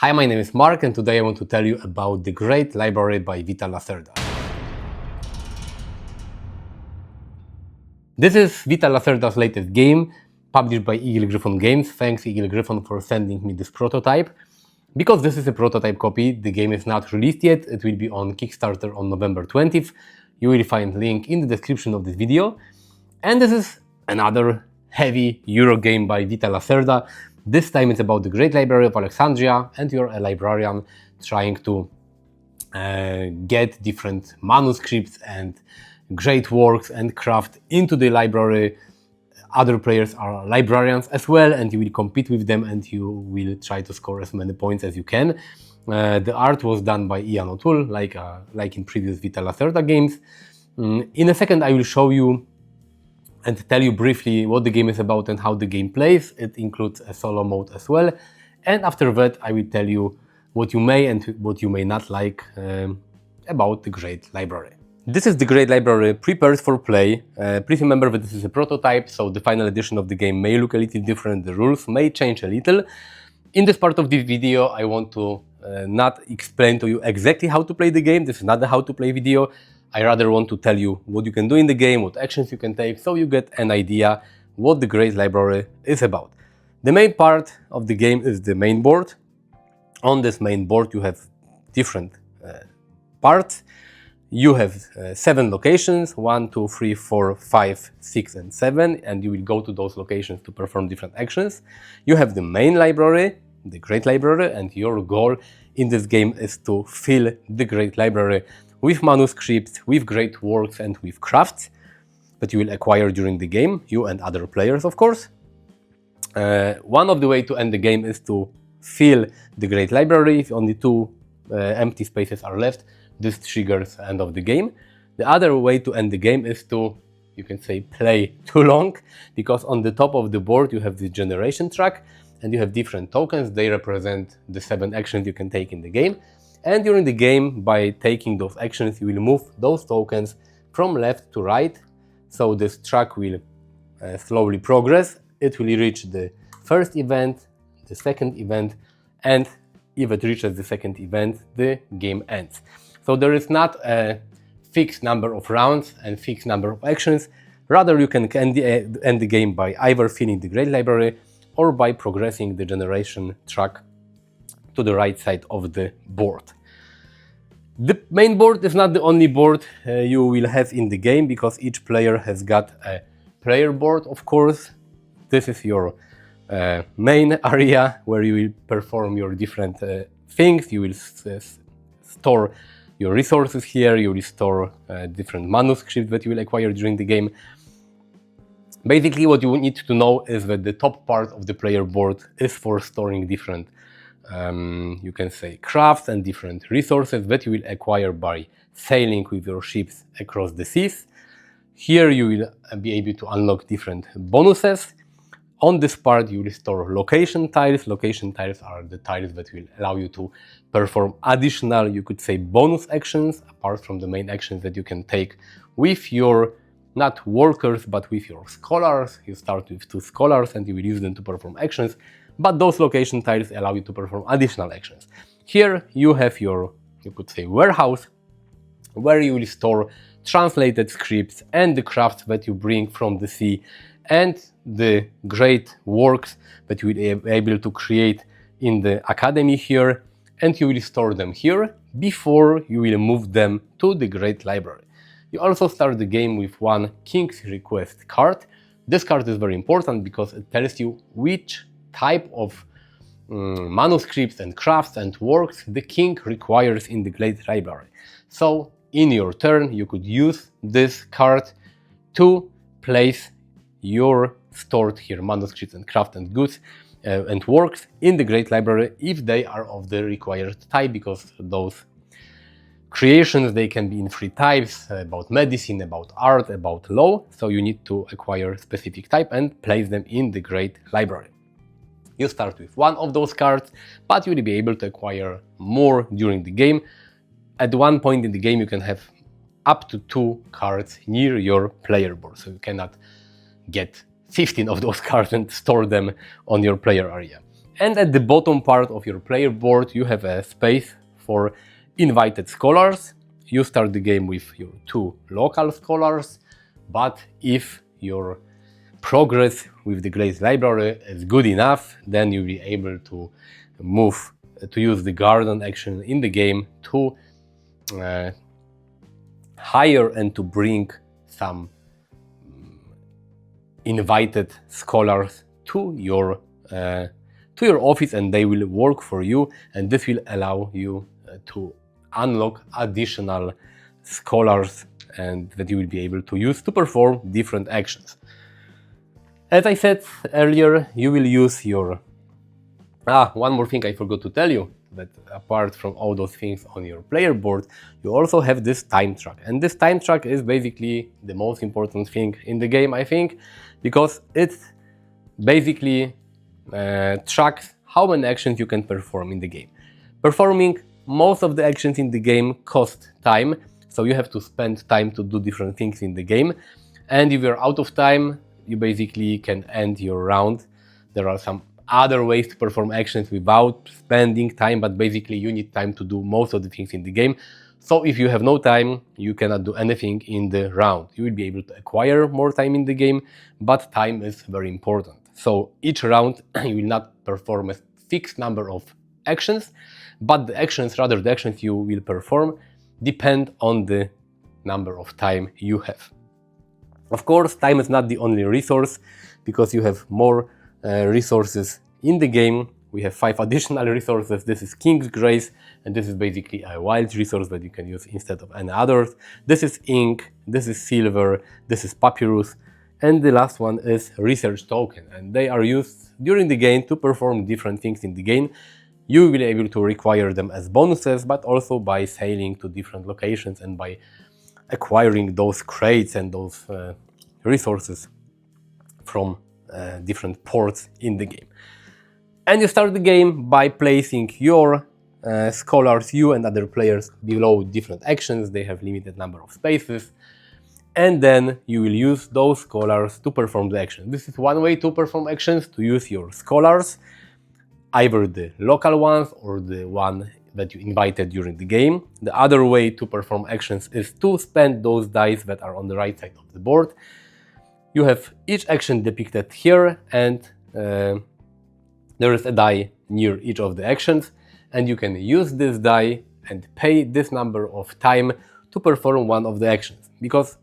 Hi, my name is Mark and today I want to tell you about the great library by Vital Lacerda. This is Vital Lacerda's latest game, published by Eagle Gryphon Games. Thanks Eagle Gryphon for sending me this prototype. Because this is a prototype copy, the game is not released yet. It will be on Kickstarter on November 20th. You will find link in the description of this video. And this is another heavy Euro game by Vital Lacerda. This time it's about the Great Library of Alexandria, and you're a librarian trying to get different manuscripts and great works and craft into the library. Other players are librarians as well, and you will compete with them and you will try to score as many points as you can. The art was done by Ian O'Toole, like in previous Vital Lacerda games. In a second I will show you and tell you briefly what the game is about and how the game plays. It includes a solo mode as well. And after that I will tell you what you may and what you may not like about the Great Library. This is the Great Library prepared for play. Please remember that this is a prototype, so the final edition of the game may look a little different, the rules may change a little. In this part of the video I want to not explain to you exactly how to play the game. This is not a how to play video. I rather want to tell you what you can do in the game, what actions you can take, so you get an idea what the Great Library is about. The main part of the game is the main board. On this main board you have different parts. You have 7 locations, 1, 2, 3, 4, 5, 6 and 7, and you will go to those locations to perform different actions. You have the main library, the Great Library, and your goal in this game is to fill the Great Library with manuscripts, with great works and with crafts that you will acquire during the game, you and other players of course. One of the ways to end the game is to fill the Great Library. If only 2 empty spaces are left, this triggers the end of the game. The other way to end the game is to, you can say, play too long, because on the top of the board you have the generation track and you have different tokens. They represent the 7 actions you can take in the game. And during the game, by taking those actions, you will move those tokens from left to right. So this track will slowly progress. It will reach the first event, the second event, and if it reaches the second event, the game ends. So there is not a fixed number of rounds and fixed number of actions. Rather, you can end the game by either filling the Great Library or by progressing the generation track to the right side of the board. The main board is not the only board you will have in the game, because each player has got a player board, of course. This is your main area where you will perform your different things. You will store your resources here, you will store different manuscripts that you will acquire during the game. Basically what you need to know is that the top part of the player board is for storing different you can say crafts and different resources that you will acquire by sailing with your ships across the seas. Here you will be able to unlock different bonuses. On this part you will store location tiles. Location tiles are the tiles that will allow you to perform additional, you could say, bonus actions apart from the main actions that you can take with your, not workers, but with your scholars. You start with 2 scholars and you will use them to perform actions, but those location tiles allow you to perform additional actions. Here you have your, you could say, warehouse, where you will store translated scripts and the crafts that you bring from the sea and the great works that you will be able to create in the academy here, and you will store them here before you will move them to the Great Library. You also start the game with 1 King's Request card. This card is very important because it tells you which type of manuscripts and crafts and works the king requires in the Great Library. So in your turn you could use this card to place your stored here manuscripts and craft and goods and works in the Great Library if they are of the required type, because those creations, they can be in 3 types, about medicine, about art, about law. So you need to acquire specific type and place them in the Great Library. You start with 1 of those cards, but you will be able to acquire more during the game. At one point in the game you can have up to 2 cards near your player board, so you cannot get 15 of those cards and store them on your player area. And at the bottom part of your player board you have a space for invited scholars. You start the game with your 2 local scholars, but if your progress with the Great Library is good enough, then you'll be able to use the garden action in the game to hire and to bring some invited scholars to your office, and they will work for you, and this will allow you to unlock additional scholars and that you will be able to use to perform different actions. As I said earlier, you will use your... one more thing I forgot to tell you, that apart from all those things on your player board, you also have this time track. And this time track is basically the most important thing in the game, I think, because it basically tracks how many actions you can perform in the game. Performing most of the actions in the game cost time, so you have to spend time to do different things in the game. And if you're out of time, you basically can end your round. There are some other ways to perform actions without spending time, but basically you need time to do most of the things in the game. So if you have no time, you cannot do anything in the round. You will be able to acquire more time in the game, but time is very important. So each round you will not perform a fixed number of actions, but the actions you will perform depend on the number of time you have. Of course, time is not the only resource, because you have more resources in the game. We have 5 additional resources. This is King's Grace, and this is basically a wild resource that you can use instead of any others. This is ink, this is silver, this is papyrus, and the last one is research token, and they are used during the game to perform different things in the game. You will be able to require them as bonuses, but also by sailing to different locations and by acquiring those crates and those resources from different ports in the game. And you start the game by placing your scholars, you and other players, below different actions. They have limited number of spaces, and then you will use those scholars to perform the action. This is one way to perform actions, to use your scholars, either the local ones or the one that you invited during the game. The other way to perform actions is to spend those dice that are on the right side of the board. You have each action depicted here, and there is a die near each of the actions, and you can use this die and pay this number of time to perform one of the actions, because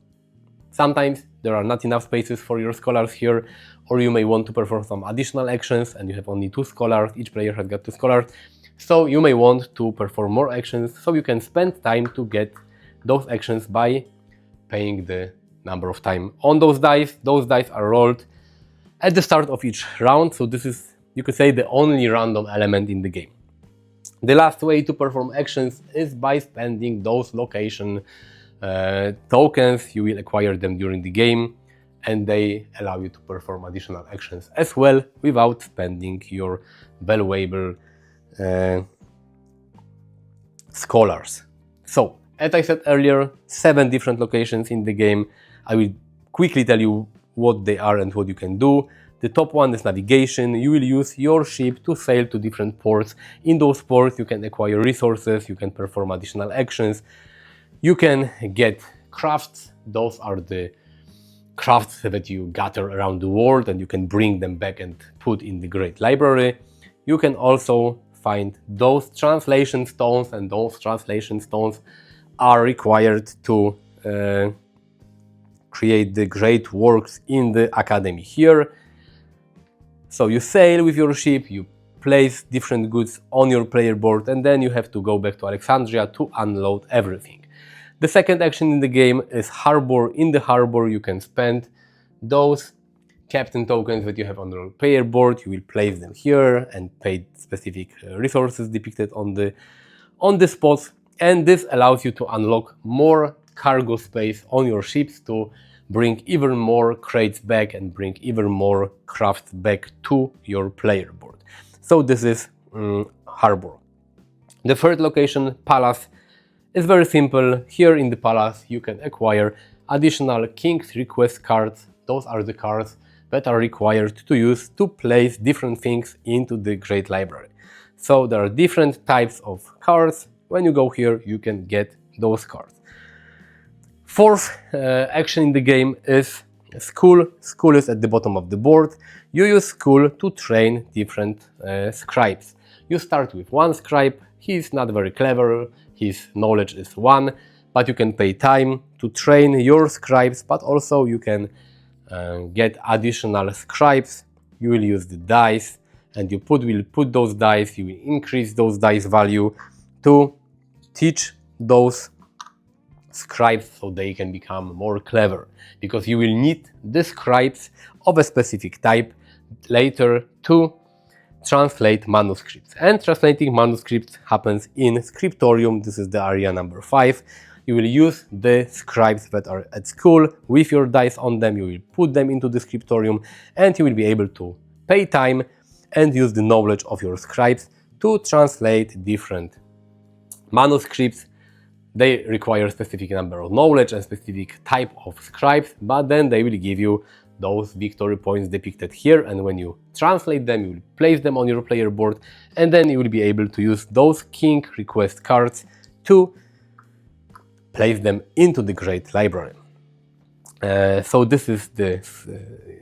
sometimes there are not enough spaces for your scholars here, or you may want to perform some additional actions and you have only 2 scholars, each player has got 2 scholars, so you may want to perform more actions, so you can spend time to get those actions by paying the number of time on those dice. Those dice are rolled at the start of each round, so this is, you could say, the only random element in the game. The last way to perform actions is by spending those location tokens. You will acquire them during the game, and they allow you to perform additional actions as well without spending your valuable scholars. So, as I said earlier, 7 different locations in the game. I will quickly tell you what they are and what you can do. The top one is navigation. You will use your ship to sail to different ports. In those ports you can acquire resources, you can perform additional actions, you can get crafts. Those are the crafts that you gather around the world, and you can bring them back and put in the Great Library. You can also find those translation stones, and those translation stones are required to create the great works in the academy here. So you sail with your ship, you place different goods on your player board, and then you have to go back to Alexandria to unload everything. The second action in the game is harbor. In the harbor you can spend those captain tokens that you have on your player board. You will place them here and pay specific resources depicted on the spots, and this allows you to unlock more cargo space on your ships to bring even more crates back and bring even more crafts back to your player board. So this is harbor. The third location, palace, is very simple. Here in the palace you can acquire additional King's Request cards. Those are the cards that are required to use to place different things into the Great Library. So there are different types of cards. When you go here, you can get those cards. Fourth action in the game is school. School is at the bottom of the board. You use school to train different scribes. You start with one scribe. He's not very clever. His knowledge is 1, but you can pay time to train your scribes, but also you can get additional scribes. You will use the dice, and you will put those dice, you will increase those dice value to teach those scribes so they can become more clever, because you will need the scribes of a specific type later to translate manuscripts. And translating manuscripts happens in scriptorium. This is the area number 5. You will use the scribes that are at school with your dice on them. You will put them into the scriptorium, and you will be able to pay time and use the knowledge of your scribes to translate different manuscripts. They require a specific number of knowledge and specific type of scribes, but then they will give you those victory points depicted here, and when you translate them, you will place them on your player board, and then you will be able to use those king request cards to place them into the Great Library. So this is the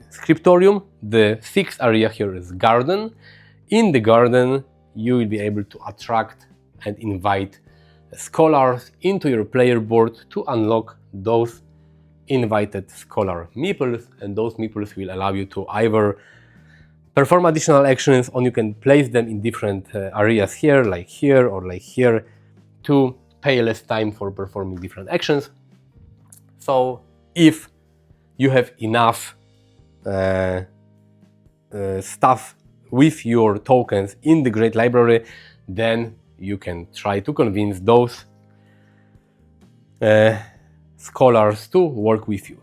scriptorium. The 6th area here is garden. In the garden, you will be able to attract and invite scholars into your player board to unlock those invited scholar meeples, and those meeples will allow you to either perform additional actions, or you can place them in different areas here or like here to pay less time for performing different actions. So if you have enough stuff with your tokens in the Great Library, then you can try to convince those scholars to work with you.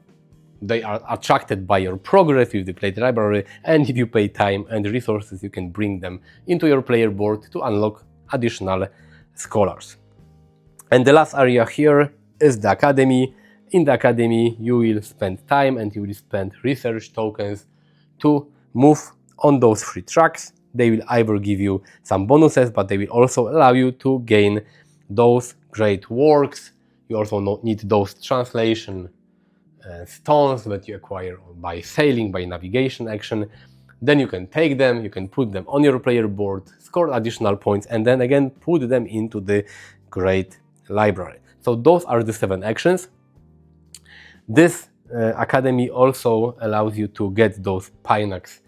They are attracted by your progress with the Great Library, and if you pay time and resources, you can bring them into your player board to unlock additional scholars. And the last area here is the academy. In the academy, you will spend time and you will spend research tokens to move on those 3 tracks. They will either give you some bonuses, but they will also allow you to gain those great works. You also need those translation stones that you acquire by sailing, by navigation action. Then you can take them, you can put them on your player board, score additional points, and then again put them into the Great Library. So those are the 7 actions. This academy also allows you to get those Pinax,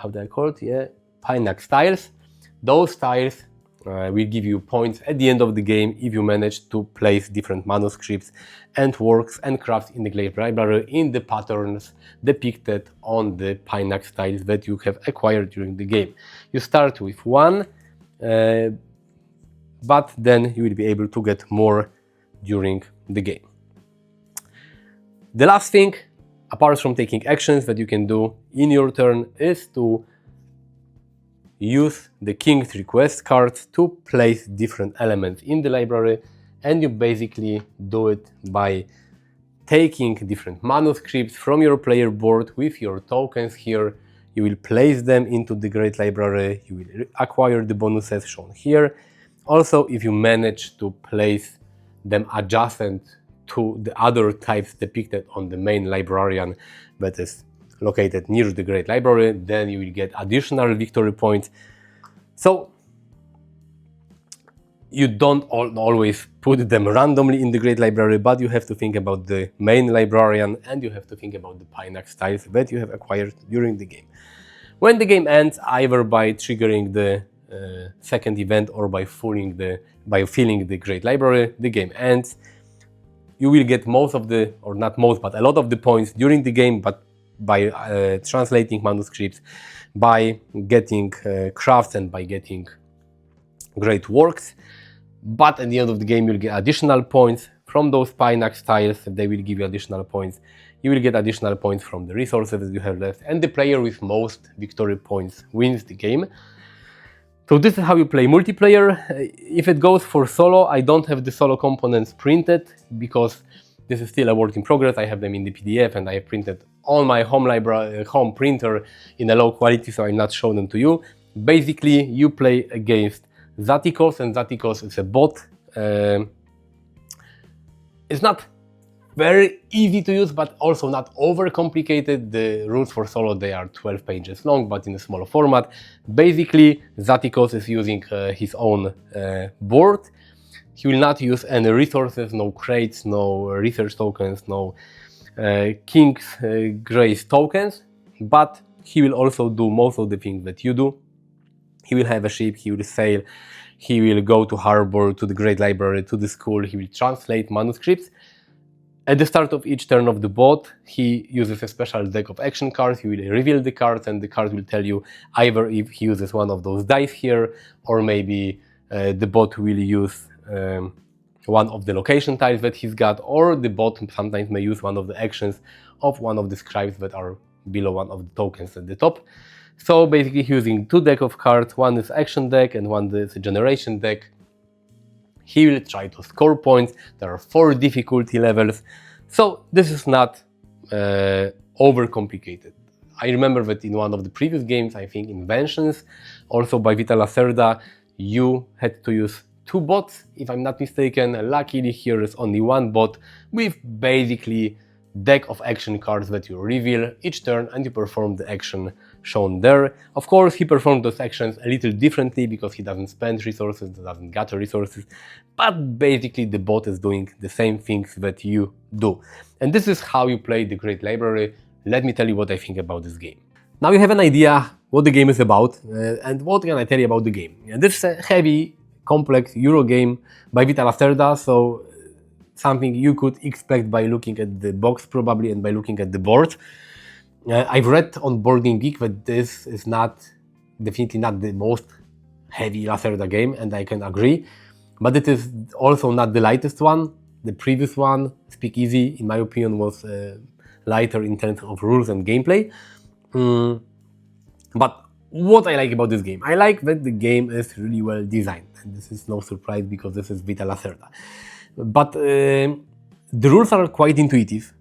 how do I call it? Yeah, Pinax tiles. Those tiles will give you points at the end of the game if you manage to place different manuscripts and works and crafts in the Great Library in the patterns depicted on the Pinax tiles that you have acquired during the game. You start with 1, but then you will be able to get more during the game. The last thing, apart from taking actions that you can do in your turn, is to use the King's Request cards to place different elements in the library, and you basically do it by taking different manuscripts from your player board with your tokens here. You will place them into the Great Library, you will acquire the bonuses shown here. Also, if you manage to place them adjacent to the other types depicted on the main librarian that is located near the Great Library, then you will get additional victory points. So you don't always put them randomly in the Great Library, but you have to think about the main librarian and you have to think about the Pinax tiles that you have acquired during the game. When the game ends, either by triggering the second event or by filling the Great Library, the game ends. You will get most of the, or not most, but a lot of the points during the game, but by translating manuscripts, by getting crafts and by getting great works. But at the end of the game, you'll get additional points from those Pinax tiles. They will give you additional points. You will get additional points from the resources that you have left, and the player with most victory points wins the game. So this is how you play multiplayer. If it goes for solo, I don't have the solo components printed because This is still a work in progress. I have them in the PDF and I have printed on my home printer in a low quality, so I'm not showing them to you. Basically, you play against Zatikos, and Zatikos is a bot. It's not very easy to use, but also not overcomplicated. The rules for solo, they are 12 pages long, but in a smaller format. Basically, Zatikos is using his own board. He will not use any resources, no crates, no research tokens, no King's Grace tokens, but he will also do most of the things that you do. He will have a ship, he will sail, he will go to harbor, to the Great Library, to the school, he will translate manuscripts. At the start of each turn of the bot, he uses a special deck of action cards. He will reveal the cards, and the card will tell you either if he uses one of those dice here, or maybe the bot will use one of the location tiles that he's got, or the bot sometimes may use one of the actions of one of the scribes that are below one of the tokens at the top. So basically he's using two decks of cards, one is action deck and one is a generation deck. He will try to score points. There are 4 difficulty levels, so this is not overcomplicated. I remember that in one of the previous games, I think Inventions, also by Vital Lacerda, you had to use 2 bots, if I'm not mistaken. Luckily here is only 1 bot with basically deck of action cards that you reveal each turn and you perform the action shown there. Of course, he performed those actions a little differently because he doesn't spend resources, doesn't gather resources, but basically the bot is doing the same things that you do. And this is how you play the Great Library. Let me tell you what I think about this game. Now you have an idea what the game is about, and what can I tell you about the game. This is a heavy, complex Euro game by Vital Lacerda, so something you could expect by looking at the box probably and by looking at the board. I've read on Boarding Geek that this is definitely not the most heavy Lacerda game, and I can agree, but it is also not the lightest one. The previous one, Speakeasy, in my opinion, was lighter in terms of rules and gameplay. But what I like about this game, I like that the game is really well designed, and this is no surprise because this is Vital Lacerda. But the rules are quite intuitive.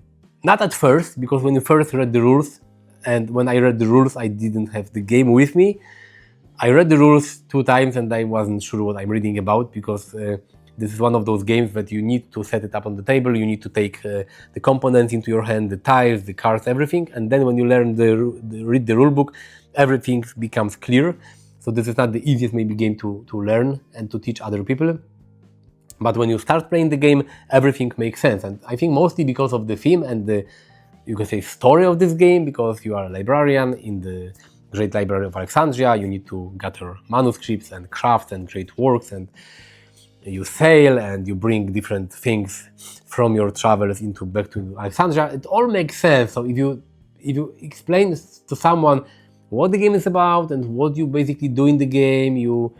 Not at first, because when you first read the rules, and when I read the rules I didn't have the game with me. I read the rules 2 times and I wasn't sure what I'm reading about, because this is one of those games that you need to set it up on the table, you need to take the components into your hand, the tiles, the cards, everything, and then when you learn read the rule book, everything becomes clear. So this is not the easiest maybe game to learn and to teach other people. But when you start playing the game, everything makes sense. And I think mostly because of the theme and the, you can say, story of this game, because you are a librarian in the Great Library of Alexandria, you need to gather manuscripts and craft and create works, and you sail and you bring different things from your travels back to Alexandria. It all makes sense. So if you explain to someone what the game is about and what you basically do in the game, you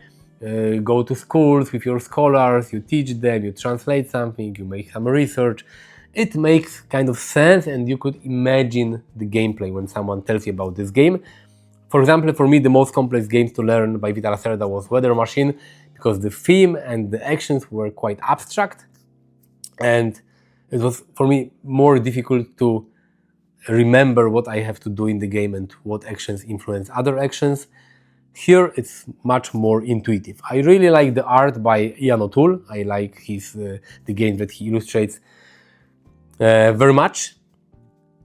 go to schools with your scholars, you teach them, you translate something, you make some research. It makes kind of sense, and you could imagine the gameplay when someone tells you about this game. For example, for me, the most complex games to learn by Vital Lacerda was Weather Machine, because the theme and the actions were quite abstract, and it was for me more difficult to remember what I have to do in the game and what actions influence other actions. Here it's much more intuitive. I really like the art by Ian O'Toole. I like the games that he illustrates very much.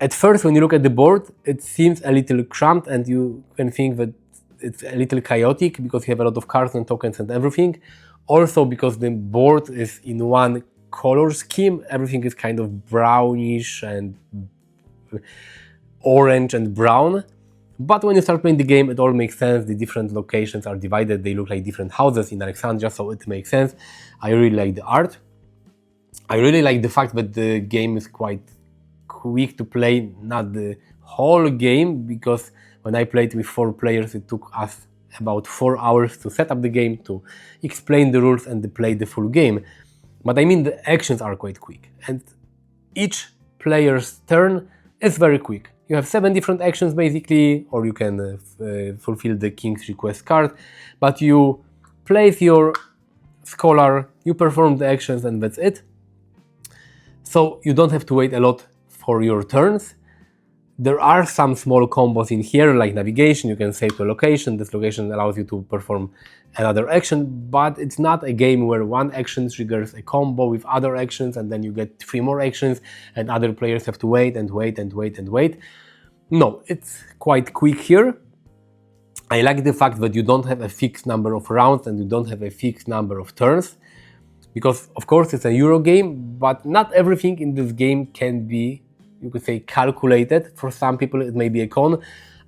At first, when you look at the board, it seems a little cramped and you can think that it's a little chaotic because you have a lot of cards and tokens and everything. Also because the board is in one color scheme, everything is kind of brownish and orange and brown. But when you start playing the game, it all makes sense. The different locations are divided. They look like different houses in Alexandria, so it makes sense. I really like the art. I really like the fact that the game is quite quick to play, not the whole game, because when I played with 4 players, it took us about 4 hours to set up the game, to explain the rules and to play the full game. But I mean, the actions are quite quick, and each player's turn is very quick. You have 7 different actions basically, or you can fulfill the King's Request card, but you place your scholar, you perform the actions, and that's it. So you don't have to wait a lot for your turns. There are some small combos in here, like navigation. You can save to a location. This location allows you to perform another action, but it's not a game where one action triggers a combo with other actions and then you get 3 more actions and other players have to wait and wait and wait and wait. No, it's quite quick here. I like the fact that you don't have a fixed number of rounds and you don't have a fixed number of turns, because of course it's a Euro game, but not everything in this game can be, you could say, calculated. For some people it may be a con.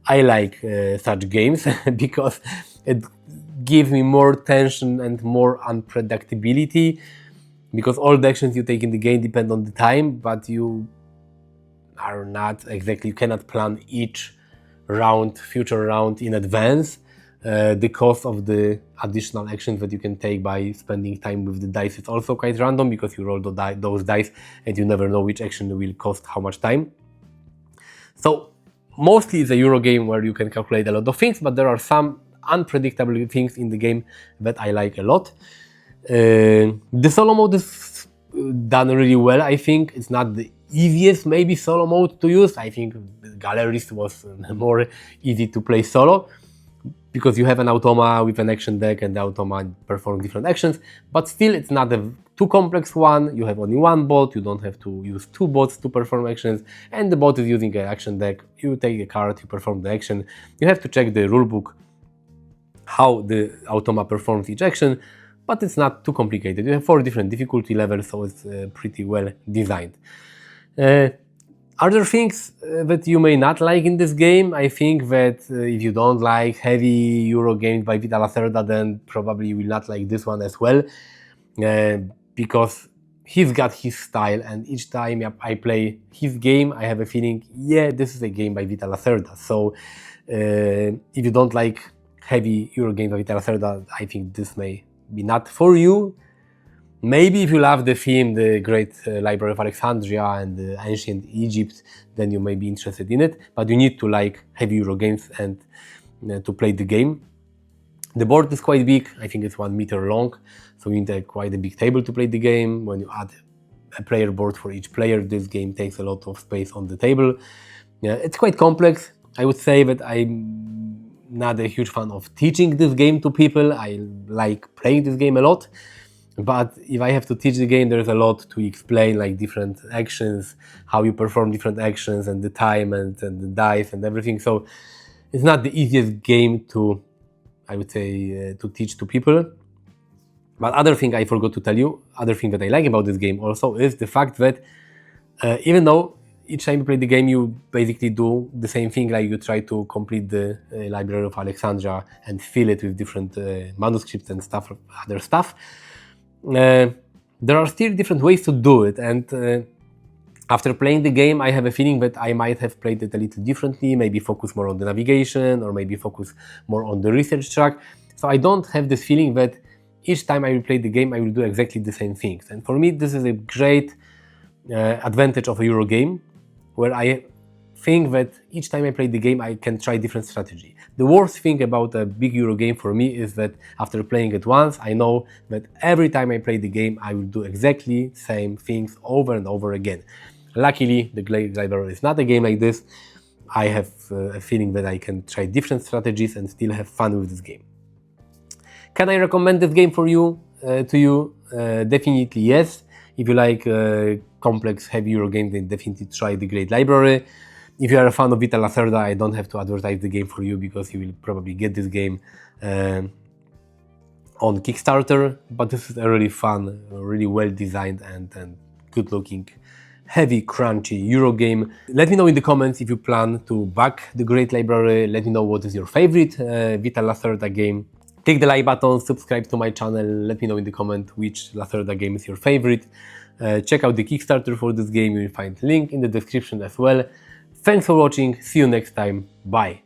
I like such games because it gives me more tension and more unpredictability, because all the actions you take in the game depend on the time, but you are not exactly, you cannot plan each round, future round in advance. The cost of the additional actions that you can take by spending time with the dice is also quite random, because you roll those dice and you never know which action will cost how much time. So mostly it's a Euro game where you can calculate a lot of things, but there are some unpredictable things in the game that I like a lot. The solo mode is done really well. I think it's not the easiest maybe solo mode to use. I think Galleries was more easy to play solo, because you have an automa with an action deck and the automa performs different actions, but still it's not a too complex one. You have only one bot, you don't have to use 2 bots to perform actions, and the bot is using an action deck. You take a card, you perform the action. You have to check the rulebook how the automa performs each action, but it's not too complicated. You have 4 different difficulty levels, so it's pretty well designed. Other things that you may not like in this game, I think that if you don't like heavy Euro games by Vital Lacerda, then probably you will not like this one as well, because he's got his style, and each time I play his game, I have a feeling, yeah, this is a game by Vital Lacerda. So if you don't like heavy Euro games by Vital Lacerda, I think this may be not for you. Maybe if you love the theme, the Great Library of Alexandria and the Ancient Egypt, then you may be interested in it, but you need to like heavy Euro games and to play the game. The board is quite big. I think it's 1 meter long, so you need quite a big table to play the game. When you add a player board for each player, this game takes a lot of space on the table. Yeah, it's quite complex. I would say that I'm not a huge fan of teaching this game to people. I like playing this game a lot, but if I have to teach the game, there's a lot to explain, like different actions, how you perform different actions, and the time and the dice and everything. So it's not the easiest game to, I would say, to teach to people. But other thing I forgot to tell you, other thing that I like about this game also is the fact that even though each time you play the game, you basically do the same thing, like you try to complete the Library of Alexandria and fill it with different manuscripts and stuff, other stuff. There are still different ways to do it, and after playing the game, I have a feeling that I might have played it a little differently, maybe focus more on the navigation, or maybe focus more on the research track. So I don't have this feeling that each time I will play the game, I will do exactly the same things. And for me, this is a great advantage of a Euro game, where I think that each time I play the game, I can try different strategy. The worst thing about a big Euro game for me is that after playing it once, I know that every time I play the game, I will do exactly the same things over and over again. Luckily, the Great Library is not a game like this. I have a feeling that I can try different strategies and still have fun with this game. Can I recommend this game for you? Definitely yes. If you like complex, heavy Euro games, then definitely try the Great Library. If you are a fan of Vital Lacerda, I don't have to advertise the game for you, because you will probably get this game on Kickstarter. But this is a really fun, really well designed and good looking, heavy, crunchy Euro game. Let me know in the comments if you plan to back the Great Library. Let me know what is your favorite Vital Lacerda game. Click the like button, subscribe to my channel. Let me know in the comment which Lacerda game is your favorite. Check out the Kickstarter for this game. You will find link in the description as well. Thanks for watching. See you next time. Bye.